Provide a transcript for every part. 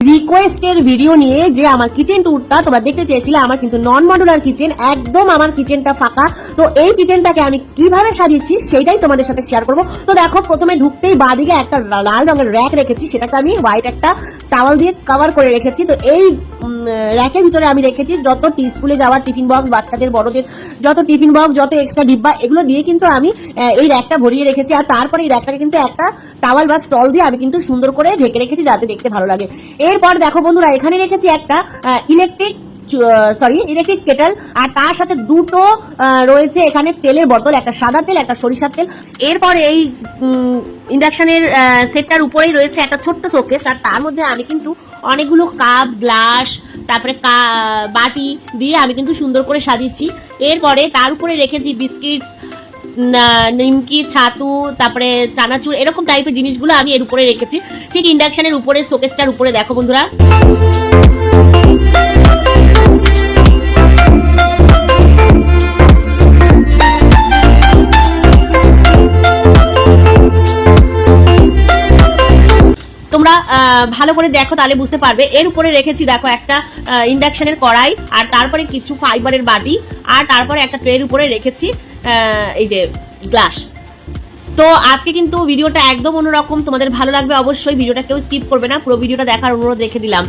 রিকোয়েস্টের video নিয়ে যে আমার কিচেন ট্যুরটা তোমরা দেখতে চেয়েছিলে, আমার কিন্তু নন মডুলার কিচেন, একদম আমার কিচেনটা ফাঁকা। তো এই কিচেনটাকে আমি কিভাবে সাজিয়েছি সেটাই তোমাদের সাথে শেয়ার করবো। তো দেখো, প্রথমে ঢুকতেই বাঁদিকে একটা লাল রঙের র্যাক রেখেছি, সেটাকে আমি হোয়াইট একটা টাওয়াল দিয়ে কভার করে রেখেছি। তো এই র্যাকের ভিতরে আমি রেখেছি যত স্কুলে যাওয়ার টিফিন বক্স, বাচ্চাদের বড়দের যত টিফিন বক্স, যত এক্সট্রা ডিব্বা, এগুলো দিয়ে কিন্তু আমি এই র্যাকটা ভরিয়ে রেখেছি। আর তারপরে এই র্যাকটাকে কিন্তু একটা টাওয়াল বা স্টল দিয়ে আমি কিন্তু সুন্দর করে ঢেকে রেখেছি যাতে দেখতে ভালো লাগে। এরপর দেখো বন্ধুরা, এখানে রেখেছি একটা ইলেকট্রিক কেটেল, আর তার সাথে দুটো রয়েছে এখানে তেলের বোতল, একটা সাদা তেল, একটা সরিষার তেল। এরপর এই ইন্ডাকশনের সেটটার উপরেই রয়েছে একটা ছোট্ট শোকেস, আর তার মধ্যে আমি কিন্তু অনেকগুলো কাপ, গ্লাস, তারপরে বাটি দিয়ে আমি কিন্তু সুন্দর করে সাজিয়েছি। এরপরে তার উপরে রেখেছি বিস্কিটস, নিমকি, ছাতু, তারপরে চানাচুর, এরকম টাইপের জিনিসগুলো আমি এর উপরে রেখেছি, ঠিক ইন্ডাকশনের উপরে, শোকেসটার উপরে। দেখো বন্ধুরা, তোমরা ভালো করে দেখো তাহলে বুঝতে পারবে। এর উপরে রেখেছি দেখো একটা ইন্ডাকশনের কড়াই, আর তারপরে কিছু ফাইবারের বাটি, আর তারপরে একটা ট্রের উপরে রেখেছি এই যে গ্লাস। তো আজকে কিন্তু ভিডিওটা একদম অন্যরকম, তোমাদের ভালো লাগবে অবশ্যই, ভিডিওটা কেউ স্কিপ করবে না, পুরো ভিডিওটা দেখার অনুরোধ রেখে দিলাম।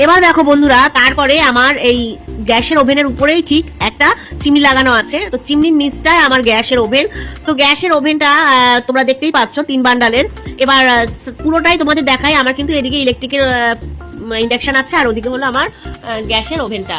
এবার দেখো বন্ধুরা, তারপরে আমার এই গ্যাসের ওভেনের উপরেই ঠিক একটা চিমনি লাগানো আছে। তো চিমনির নিচটায় আমার গ্যাসের ওভেন। তো গ্যাসের ওভেনটা তোমরা দেখতেই পাচ্ছ 3 বান্ডালের। এবার পুরোটাই তোমাদের দেখাই। আমার কিন্তু এদিকে ইলেকট্রিকের ইন্ডাকশন আছে, আর ওদিকে হলো আমার গ্যাসের ওভেনটা।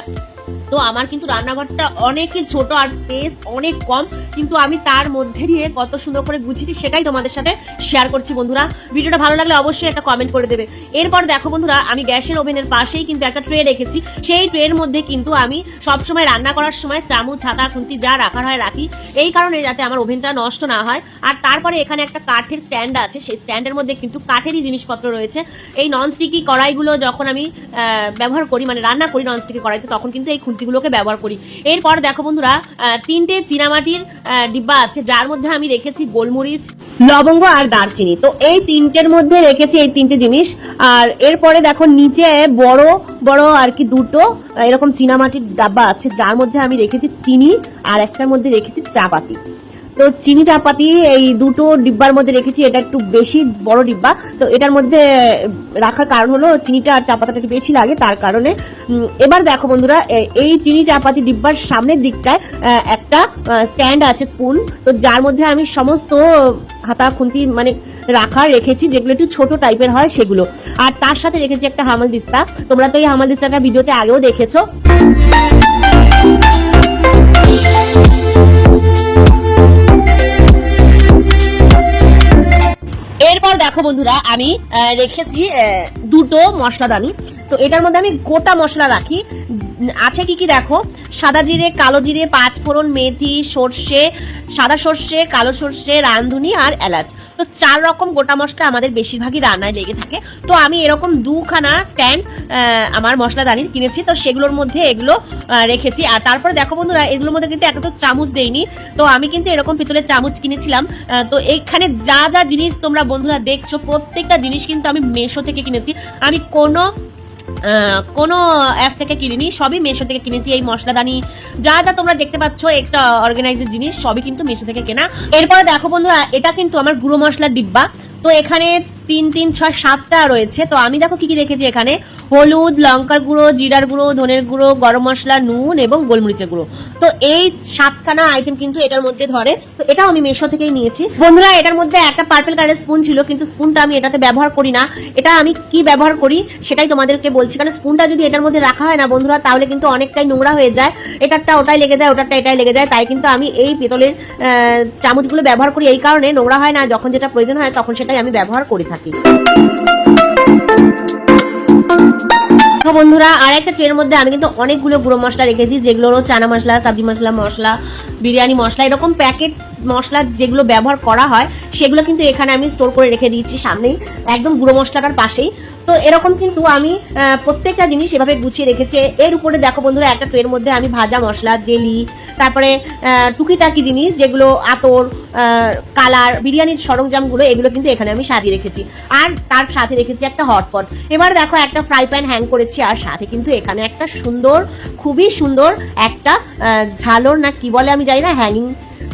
তো আমার কিন্তু রান্নাঘরটা অনেকই ছোট, আর স্পেস অনেক কম, কিন্তু আমি তার মধ্যে দিয়ে কত সুন্দর করে গুছিয়েছি সেটাই তোমাদের সাথে শেয়ার করছি। বন্ধুরা, ভিডিওটা ভালো লাগলে অবশ্যই একটা কমেন্ট করে দেবে। এরপর দেখো বন্ধুরা, আমি গ্যাসের ওভেনের পাশেই কিন্তু একটা ট্রে রেখেছি। সেই ট্রের মধ্যে কিন্তু আমি সবসময় রান্না করার সময় চামচ, ছাতা, খুন্তি যা রাখার হয় রাখি, এই কারণে যাতে আমার ওভেনটা নষ্ট না হয়। আর তারপরে এখানে একটা কাঠের স্ট্যান্ড আছে, সেই স্ট্যান্ডের মধ্যে কিন্তু কাঠেরই জিনিসপত্র রয়েছে। এই ননস্টিকি কড়াইগুলো যখন আমি ব্যবহার করি, মানে রান্না করি ননস্টিকি কড়াইতে, তখন কিন্তু এই খুন্তিগুলোকে ব্যবহার করি। এরপর দেখো বন্ধুরা, 3টে চীনামাটির ডিব্বা আছে, যার মধ্যে আমি রেখেছি গোলমরিচ, লবঙ্গ আর দারচিনি। তো এই 3টের মধ্যে রেখেছি এই 3টে জিনিস। আর এরপরে দেখো নিচে বড় বড় আর কি দুটো এরকম চীনামাটির ডাব্বা আছে, যার মধ্যে আমি রেখেছি চিনি, আর একটার মধ্যে রেখেছি চাপাতি। তো চিনি, চাপাতি এই দুটো ডিব্বার মধ্যে রেখেছি, এটা একটু বেশি বড় ডিব্বা। তো এটার মধ্যে রাখার কারণ হলো চিনিটা আর চাপাতিটা একটু বেশি লাগে, তার কারণে। এবার দেখো বন্ধুরা, এই চিনি চাপাতি ডিব্বার সামনের দিকটায় একটা স্ট্যান্ড আছে, স্পুন, তো যার মধ্যে আমি সমস্ত হাতা, খুন্তি মানে রাখা রেখেছি, যেগুলো একটু ছোট টাইপের হয় সেগুলো। আর তার সাথে রেখেছি একটা হামালদিস্তা। তোমরা তো এই হামালদিস্তাটা ভিডিওতে আগেও দেখেছো। এরপর দেখো বন্ধুরা, আমি রেখেছি দুটো মশলাদানি। তো এটার মধ্যে আমি গোটা মশলা রাখি। আছে কি কি দেখো, সাদা জিরে, কালো জিরে, 5 ফোড়ন, মেথি, সর্ষে, সাদা সর্ষে, কালো সর্ষে, রাঁধুনি আর এলাচ। তো 4 রকম গোটা মশলা আমাদের বেশিরভাগই রান্নায় লেগে থাকে। তো আমি এরকম 2খানা স্ট্যান্ড আমার মশলাদানির কিনেছি, তো সেগুলোর মধ্যে এগুলো রেখেছি। আর তারপরে দেখো বন্ধুরা, এগুলোর মধ্যে কিন্তু একটা তো চামচ দেইনি, তো আমি কিন্তু এরকম পিতলের চামচ কিনেছিলাম। তো এখানে যা যা জিনিস তোমরা বন্ধুরা দেখছো, প্রত্যেকটা জিনিস কিন্তু আমি মেশো থেকে কিনেছি। আমি কোনো অ্যাপ থেকে কিনিনি, সবই মেশো থেকে কিনেছি। এই মশলাদানি যা যা তোমরা দেখতে পাচ্ছ, এক্সট্রা অর্গানাইজের জিনিস সবই কিন্তু মেশো থেকে কেনা। এরপরে দেখো বন্ধুরা, এটা কিন্তু আমার গুঁড়ো মশলার ডিব্বা। তো এখানে 3, 3, 6, 7টা রয়েছে। তো আমি দেখো কি কি রেখেছি এখানে, হলুদ, লঙ্কার গুঁড়ো, জিরার গুঁড়ো, ধনের গুঁড়ো, গরম মশলা, নুন এবং গোলমরিচের গুঁড়ো। তো এই 7খানা আইটেম কিন্তু এটার মধ্যে ধরে। তো এটাও আমি মেশো থেকেই নিয়েছি। বন্ধুরা, এটার মধ্যে একটা পার্পল কালারের স্পুন ছিল, কিন্তু স্পুনটা আমি এটাতে ব্যবহার করি না। এটা আমি কি ব্যবহার করি সেটাই তোমাদেরকে বলছি, কারণ স্পুনটা যদি এটার মধ্যে রাখা হয় না বন্ধুরা, তাহলে কিন্তু অনেকটাই নোংরা হয়ে যায়, এটারটা ওটাই লেগে যায়, ওটারটা এটাই লেগে যায়। তাই কিন্তু আমি এই পিতলের চামচগুলো ব্যবহার করি, এই কারণে নোংরা হয় না, যখন যেটা প্রয়োজন হয় তখন সেটাই আমি ব্যবহার করে থাকি। বন্ধুরা, আর একটা ট্রের মধ্যে আমি কিন্তু অনেকগুলো গুঁড়ো মশলা রেখেছি, যেগুলো হলো চানা মশলা, সবজি মশলা, বিরিয়ানি মশলা, এরকম প্যাকেট মশলা যেগুলো ব্যবহার করা হয় সেগুলো কিন্তু এখানে আমি স্টোর করে রেখে দিয়েছি সামনেই, একদম গুঁড়ো মশলাটার পাশেই। তো তো এরকম কিন্তু আমি প্রত্যেকটা জিনিস এভাবে গুছিয়ে রেখেছি। এর উপরে দেখো বন্ধুরা একটা ট্রের মধ্যে আমি ভাজা মশলা, জেলি, তারপরে টুকিটাকি জিনিস যেগুলো আতর, কালার, বিরিয়ানির সরঞ্জামগুলো, এগুলো কিন্তু এখানে আমি সাজিয়ে রেখেছি। আর তার সাথে রেখেছি একটা হটপট। এবার দেখো একটা ফ্রাই প্যান হ্যাং করেছি, আর সাথে কিন্তু এখানে একটা সুন্দর, খুবই সুন্দর একটা ঝালর না কি বলে আমি জানি না, হ্যাঙ্গিং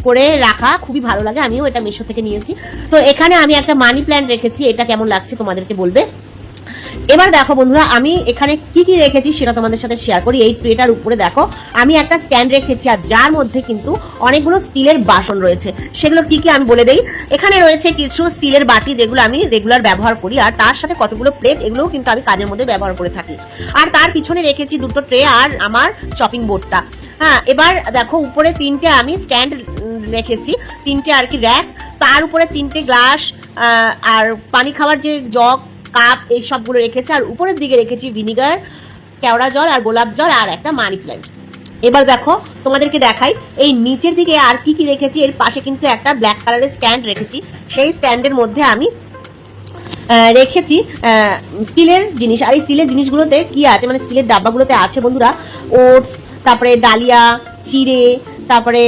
করে রাখা, খুবই ভালো লাগে। আমিও এটা মিশো থেকে নিয়েছি। তো এখানে আমি একটা মানি প্ল্যান্ট রেখেছি, এটা কেমন লাগছে তোমাদেরকে বলবে। এবার দেখো বন্ধুরা আমি এখানে কি কি রেখেছি সেটা তোমাদের সাথে শেয়ার করি। এই ট্রেটার উপরে দেখো আমি একটা স্ট্যান্ড রেখেছি, আর যার মধ্যে কিন্তু অনেকগুলো স্টিলের বাসন রয়েছে। সেগুলো কি কি আমি বলে দেই। এখানে রয়েছে কিছু স্টিলের বাটি যেগুলো আমি রেগুলার ব্যবহার করি, আর তার সাথে কতগুলো প্লেট, এগুলোও কিন্তু আমি কাজের মধ্যে ব্যবহার করে থাকি। আর তার পিছনে রেখেছি দুটো ট্রে আর আমার চপিং বোর্ডটা। হ্যাঁ, এবার দেখো উপরে তিনটে আমি স্ট্যান্ড রেখেছি, তিনটে আর কি র্যাক, তার উপরে তিনটে গ্লাস আর পানি খাওয়ার যে জগ, কাপ, এই সবগুলো রেখেছি। আর উপরের দিকে রেখেছি ভিনিগার, কেওড়া জল আর গোলাপ জল আর একটা মানি প্ল্যান্ট। এবার দেখো তোমাদেরকে দেখাই এই নিচের দিকে আর কি কি রেখেছি। এর পাশে কিন্তু একটা ব্ল্যাক কালারের স্ট্যান্ড রেখেছি, সেই স্ট্যান্ডের মধ্যে আমি রেখেছি স্টিলের জিনিস। আর এই স্টিলের জিনিসগুলোতে কি আছে, মানে স্টিলের ডাব্বাগুলোতে আছে বন্ধুরা ওটস, তারপরে ডালিয়া, চিড়ে, তারপরে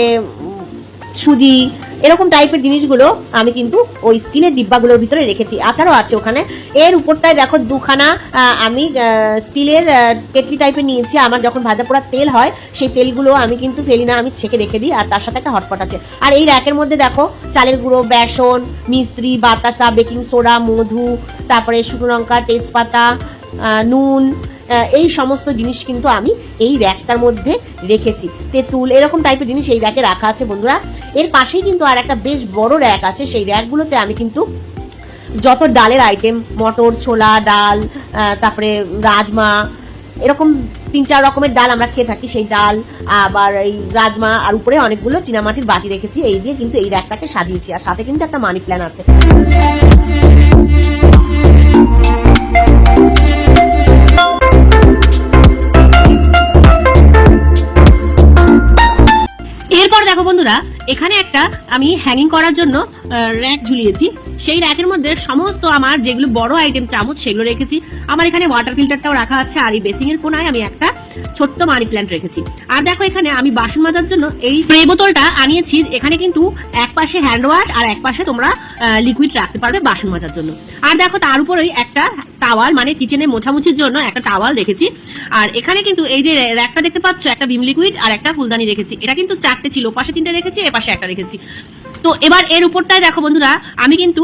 সুজি, এরকম টাইপের জিনিসগুলো আমি কিন্তু ওই স্টিলের ডিব্বাগুলোর ভিতরে রেখেছি। আচারও আছে ওখানে। এর উপরটায় দেখো দুখানা আমি স্টিলের কেটলি টাইপের নিয়েছি। আমার যখন ভাজা পোড়া তেল হয় সেই তেলগুলো আমি কিন্তু ফেলি না, আমি ছেঁকে রেখে দিই। আর তার সাথে একটা হটপট আছে। আর এই র্যাকের মধ্যে দেখো চালের গুঁড়ো, বেসন, মিশ্রি, বাতাসা, বেকিং সোডা, মধু, তারপরে শুকনো লঙ্কা, তেজপাতা, নুন, এই সমস্ত জিনিস কিন্তু আমি এই র্যাকটার মধ্যে রেখেছি। তেঁতুল, এরকম টাইপের জিনিস এই র্যাকে রাখা আছে বন্ধুরা। এর পাশেই কিন্তু আর একটা বেশ বড় র্যাক আছে, সেই র্যাকগুলোতে আমি কিন্তু যত ডালের আইটেম, মটর, ছোলা ডাল, তারপরে রাজমা, এরকম 3-4 রকমের ডাল আমরা খেয়ে থাকি, সেই ডাল, আবার এই রাজমা, আর উপরে অনেকগুলো চীনামাটির বাটি রেখেছি। এই দিয়ে কিন্তু এই র্যাকটাকে সাজিয়েছি। আর সাথে কিন্তু একটা মানি প্ল্যান্ট আছে। এরপর দেখো বন্ধুরা এখানে একটা আমি হ্যাঙ্গিং করার জন্য র্যাক ঝুলিয়েছি। সেই র্যাকের মধ্যে সমস্ত আমার যেগুলো বড় আইটেম, চামচ, সেগুলো রেখেছি। আমার এখানে ওয়াটার ফিল্টারটাও রাখা আছে। আর এই বেসিং এর কোনায় আমি একটা ছোট্ট মানি প্ল্যান্ট রেখেছি। আর দেখো এখানে আমি বাসন মাজার জন্য এই স্প্রে বোতলটা আনিয়েছি। এখানে কিন্তু এক পাশে হ্যান্ড ওয়াশ আর এক পাশে তোমরা লিকুইড রাখতে পারবে বাসন মাজার জন্য। আর দেখো তার উপরেই একটা টাওয়াল, মানে কিচেনে মোছামুছির জন্য একটা টাওয়াল রেখেছি। আর এখানে কিন্তু এই যে র্যাকটা দেখতে পাচ্ছ, একটা ভিম লিকুইড আর একটা ফুলদানি রেখেছি। এটা কিন্তু 4টে ছিল, পাশে 3টে রেখেছি, এ পাশে একটা রেখেছি। তো এবার এর উপরটায় দেখো বন্ধুরা আমি কিন্তু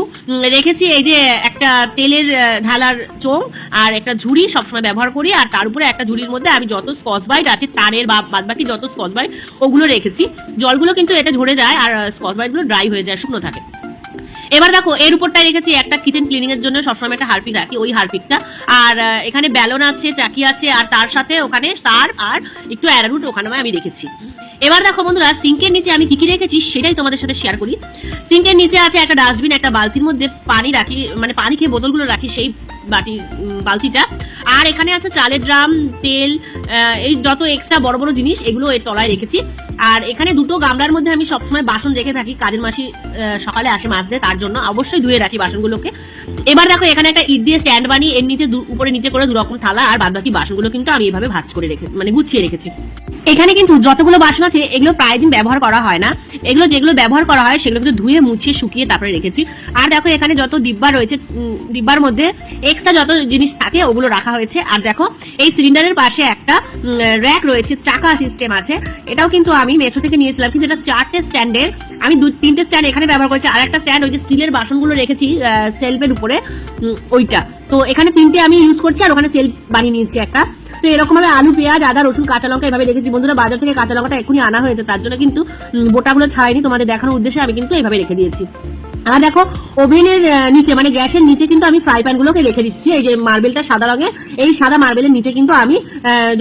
রেখেছি এই যে একটা তেলের ঢালার চোঙ আর একটা ঝুড়ি, সবসময় ব্যবহার করি। আর তার উপরে একটা ঝুড়ির মধ্যে আমি যত স্কচ ব্রাইট আছে তারের বা বাদবাকি যত স্কচ ব্রাইট ওগুলো রেখেছি। জলগুলো কিন্তু এটা ঝরে যায় আর স্কচ ব্রাইটগুলো ড্রাই হয়ে যায়, শুকনো থাকে। এবার দেখো এর উপরটায় রেখেছি একটা কিচেন ক্লিনিং এর জন্য সবসময় একটা হারপিক রাখি, ওই হারপিকটা। আর এখানে ব্যালন আছে, চাকি আছে, আর তার সাথে ওখানে সার্ফ আর একটু অ্যারারুট ওখানে আমি রেখেছি। এবার দেখো বন্ধুরা সিঙ্কের নিচে আমি কি কি রেখেছি সেটাই তোমাদের সাথে শেয়ার করি। সিঙ্কের নিচে আছে একটা ডাস্টবিন, একটা বালতির মধ্যে পানি রাখি, মানে পানি খেয়ে বোতলগুলো রাখি, সেই বালতিটা। আর এখানে আছে চালের ড্রাম, তেল, এই যত এক্সট্রা বড় বড় জিনিস এগুলো এর তলায় রেখেছি। আর এখানে দুটো গামলার মধ্যে আমি সবসময় বাসন রেখে থাকি, কাজের মাসি সকালে আসে মাছ দিয়ে, তার জন্য অবশ্যই ধুয়ে রাখি বাসনগুলোকে। এবার দেখো এখানে একটা ইট দিয়ে স্ট্যান্ড বানিয়ে এর নিচে উপরে নিচে করে 2 রকম থালা, আর বাদ বাকি বাসনগুলো কিন্তু আমি এভাবে ভাঁজ করে রেখে, মানে গুছিয়ে রেখেছি। এখানে কিন্তু যতগুলো বাসন আছে এগুলো প্রায় দিন ব্যবহার করা হয় না। এগুলো যেগুলো ব্যবহার করা হয় সেগুলো কিন্তু ধুয়ে মুছিয়ে শুকিয়ে তারপরে রেখেছি। আর দেখো এখানে যত ডিব্বা রয়েছে, ডিব্বার মধ্যে এক্সট্রা যত জিনিস থাকে ওগুলো রাখা হয়েছে। আর দেখো এই সিলিন্ডারের পাশে একটা র্যাক রয়েছে, চাকা সিস্টেম আছে। এটাও কিন্তু আমি মেসো থেকে নিয়েছিলাম, কিন্তু এটা 4টে স্ট্যান্ডের, আমি 2-3টে স্ট্যান্ড এখানে ব্যবহার করেছি। আর একটা স্ট্যান্ড ওই যে স্টিলের বাসনগুলো রেখেছি সেলফের উপরে, ওইটা। তো এখানে 3টে আমি ইউজ করছি, আর ওখানে সেলফ বানিয়ে নিয়েছি একটা। তো এরকম ভাবে আলু, পেঁয়াজ, আদা, রসুন, কাঁচা লঙ্কা এভাবে রেখেছি। বন্ধুরা বাজার থেকে কাঁচা লঙ্কাটা এখনই আনা হয়েছে, তার জন্য কিন্তু বোটাগুলো ছাড়াইনি, তোমাদের দেখানোর উদ্দেশ্যে আমি কিন্তু এইভাবে রেখে দিয়েছি। আর দেখো ওভেনের নিচে, মানে গ্যাসের নিচে কিন্তু আমি ফ্রাই প্যান গুলোকে রেখে দিচ্ছি। এই যে মার্বেলটা সাদা রঙের, এই সাদা মার্বেলের নিচে কিন্তু আমি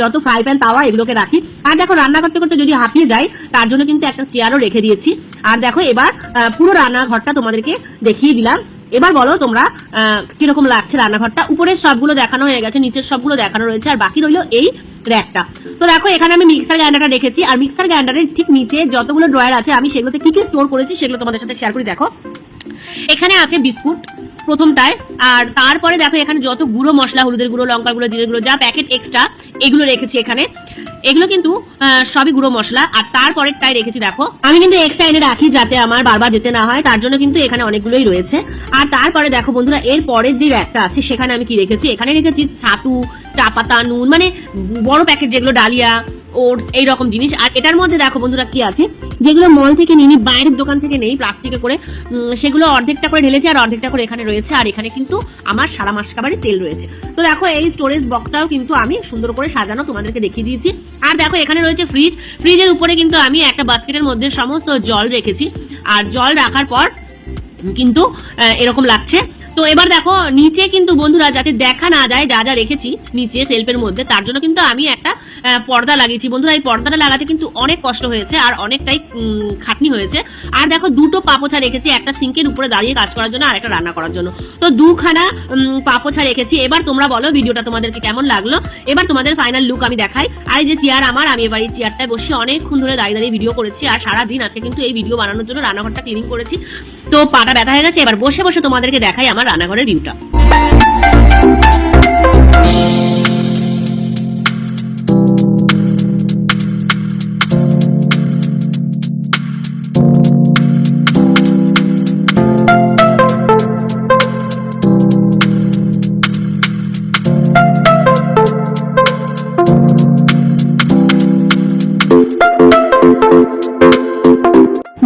যত ফ্রাই প্যান, তাওয়া এগুলোকে রাখি। আর দেখো রান্না করতে করতে যদি হাঁপিয়ে যায় তার জন্য কিন্তু একটা চেয়ারও রেখে দিয়েছি। আর দেখো এবার পুরো রান্নাঘরটা তোমাদেরকে দেখিয়ে দিলাম। এবার বলো তোমরা কিরকম লাগছে রান্নাঘরটা। উপরের সবগুলো দেখানো হয়ে গেছে, নিচের সবগুলো দেখানো রয়েছে, আর বাকি রইলো এই র্যাকটা। তো দেখো এখানে আমি মিক্সার গ্রাইন্ডারটা রেখেছি। আর মিক্সার গ্রাইন্ডারের ঠিক নিচে যতগুলো ড্রয়ার আছে আমি সেগুলোতে কি কি স্টোর করেছি সেগুলো তোমাদের সাথে শেয়ার করি। দেখো এখানে আছে বিস্কুট, প্রথমটায়। আর তারপরে দেখো এখানে যত গুঁড়ো মশলা, হলুদের গুঁড়ো, লঙ্কার গুঁড়ো, জিরের গুঁড়ো, যা প্যাকেট এক্সট্রা এগুলো রেখেছি এখানে। এগুলো কিন্তু সবই গুঁড়ো মশলা। আর তারপরেরটাই রেখেছি দেখো, আমি কিন্তু এক্সট্রা এনে রাখি যাতে আমার বারবার যেতে না হয়, তার জন্য কিন্তু এখানে অনেকগুলোই রয়েছে। আর তারপরে দেখো বন্ধুরা, এর পরের যে র্যাকটা আছে সেখানে আমি কি রেখেছি, এখানে রেখেছি ছাতু, চা পাতা, নুন, মানে বড় প্যাকেট যেগুলো ডালিয়া, ওটস, এইরকম জিনিস। আর এটার মধ্যে দেখো বন্ধুরা কি আছে, যেগুলো মল থেকে নিই, বাইরের দোকান থেকে নেই, প্লাস্টিকে করে, সেগুলো অর্ধেকটা করে ঢেলেছি আর অর্ধেকটা করে এখানে রয়েছে। আর এখানে কিন্তু আমার সারা মাস খাবারের তেল রয়েছে। তো দেখো এই স্টোরেজ বক্সটাও কিন্তু আমি সুন্দর করে সাজানো তোমাদেরকে দেখিয়ে দিয়েছি। আর দেখো এখানে রয়েছে ফ্রিজ। ফ্রিজের উপরে কিন্তু আমি একটা বাস্কেটের মধ্যে সমস্ত জল রেখেছি। আর জল রাখার পর কিন্তু এরকম লাগছে। তো এবার দেখো নিচে কিন্তু বন্ধুরা, যাতে দেখা না যায় যা যা রেখেছি নিচে সেলফের মধ্যে, তার জন্য কিন্তু আমি একটা পর্দা লাগিয়েছি। বন্ধুরা এই পর্দাটা লাগাতে কিন্তু অনেক কষ্ট হয়েছে আর অনেকটাই খাটনি হয়েছে। আর দেখো দুটো পাপোছা রেখেছি, একটা সিঙ্কের উপরে দাঁড়িয়ে কাজ করার জন্য আর একটা রান্না করার জন্য। তো দুখানা পাপোছা রেখেছি। এবার তোমরা বলো ভিডিওটা তোমাদেরকে কেমন লাগলো। এবার তোমাদের ফাইনাল লুক আমি দেখাই। আর এই যে চেয়ার আমার, আমি এবার এই চেয়ারটায় বসে অনেকক্ষণ ধরে দাঁড়িয়ে দাঁড়িয়ে ভিডিও করেছি। আর সারাদিন আছে কিন্তু এই ভিডিও বানানোর জন্য রান্নাঘরটা ক্লিনিং করেছি। তো পাটা ব্যথা হয়ে গেছে, এবার বসে বসে তোমাদেরকে দেখাই আমার রান্নাঘরের ভিউটা।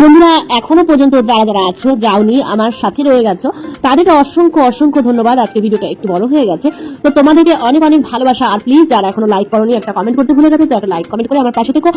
বন্ধুরা এখনো পর্যন্ত যারা যারা আছো, যাওনি, আমার সাথে রয়ে গেছো, তাদেরকে অসংখ্য অসংখ্য ধন্যবাদ। আজকে ভিডিওটা একটু বড় হয়ে গেছে, তো তোমাদেরকে অনেক অনেক ভালোবাসা। আর প্লিজ যারা এখনো লাইক করোনি, একটা কমেন্ট করতে ভুলে গেছো, তো একটা লাইক কমেন্ট করে আমার পাশে থেকো।